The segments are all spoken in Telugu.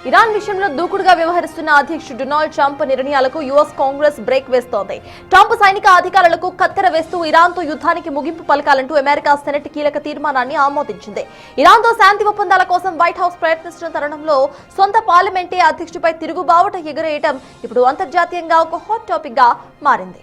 ఇరాన్ విషయంలో దూకుడుగా వ్యవహరిస్తున్న అధ్యక్షుడు డొనాల్డ్ ట్రంప్ నిర్ణయాలకు యుఎస్ కాంగ్రెస్ బ్రేక్ వేస్తోంది. ట్రంప్ సైనిక అధికారులకు కత్తెర వేస్తూ ఇరాన్తో యుద్ధానికి ముగింపు పలకాలంటూ అమెరికా సెనెట్ కీలక తీర్మానాన్ని ఆమోదించింది. ఇరాన్తో శాంతి ఒప్పందాల కోసం వైట్ హౌస్ ప్రయత్నిస్తున్న తరుణంలో సొంత పార్లమెంటే అధ్యక్షుడిపై తిరుగుబావుట ఎగరేయడం ఇప్పుడు అంతర్జాతీయంగా ఒక హాట్ టాపిక్ గా మారింది.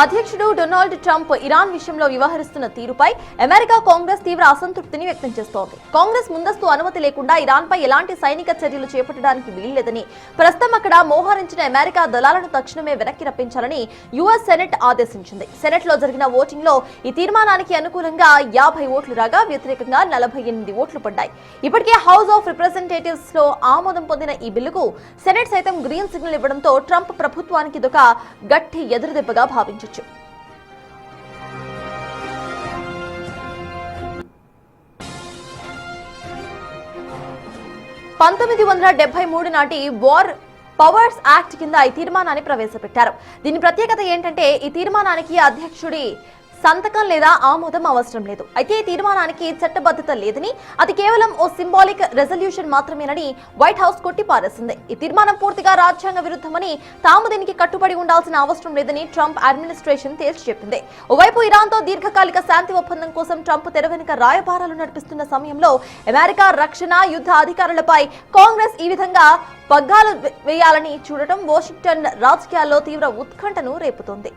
అధ్యక్షుడు డొనాల్డ్ ట్రంప్ ఇరాన్ విషయంలో వ్యవహరిస్తున్న తీరుపై అమెరికా కాంగ్రెస్ తీవ్ర అసంతృప్తిని వ్యక్తం చేస్తోంది. కాంగ్రెస్ ముందస్తు అనుమతి లేకుండా ఇరాన్పై ఎలాంటి సైనిక చర్యలు చేపట్టడానికి వీల్లేదని, ప్రస్తుతం అక్కడ మోహరించిన అమెరికా దళాలను తక్షణమే వెనక్కి రప్పించాలని యుఎస్ సెనెట్ ఆదేశించింది. సెనెట్ లో జరిగిన ఓటింగ్ లో ఈ తీర్మానానికి అనుకూలంగా 50 ఓట్లు రాగా వ్యతిరేకంగా 48 ఓట్లు పడ్డాయి. ఇప్పటికే హౌస్ ఆఫ్ రిప్రజెంటేటివ్స్ లో ఆమోదం పొందిన ఈ బిల్లుకు సెనెట్ సైతం గ్రీన్ సిగ్నల్ ఇవ్వడంతో ట్రంప్ ప్రభుత్వానికి ఇదొక గట్టి ఎదురుదెబ్బగా భావించారు. 1973 నాటి వార్ పవర్స్ యాక్ట్ కింద ఈ తీర్మానాన్ని ప్రవేశపెట్టారు. దీని ప్రత్యేకత ఏంటంటే ఈ తీర్మానానికి అధ్యక్షుడి సంతకం లేదా ఆమోదం అవసరం లేదు. అయితే ఈ తీర్మానానికి చట్టబద్ధత లేదని, అది కేవలం ఓ సింబాలిక్ రెజల్యూషన్ మాత్రమేనని వైట్ హౌస్ కొట్టిపారేసింది. ఈ తీర్మానం పూర్తిగా రాజ్యాంగ విరుద్ధమని, తాము దీనికి కట్టుబడి ఉండాల్సిన అవసరం లేదని ట్రంప్ అడ్మినిస్ట్రేషన్ తేల్చి చెప్పింది. ఓవైపు ఇరాన్తో దీర్ఘకాలిక శాంతి ఒప్పందం కోసం ట్రంప్ తెర వెనుక రాయబారాలు నడిపిస్తున్న సమయంలో అమెరికా రక్షణ యుద్ధ అధికారులపై కాంగ్రెస్ ఈ విధంగా పగ్గాలు వేయాలని చూడటం వాషింగ్టన్ రాజకీయాల్లో తీవ్ర ఉత్కంఠను రేపుతోంది.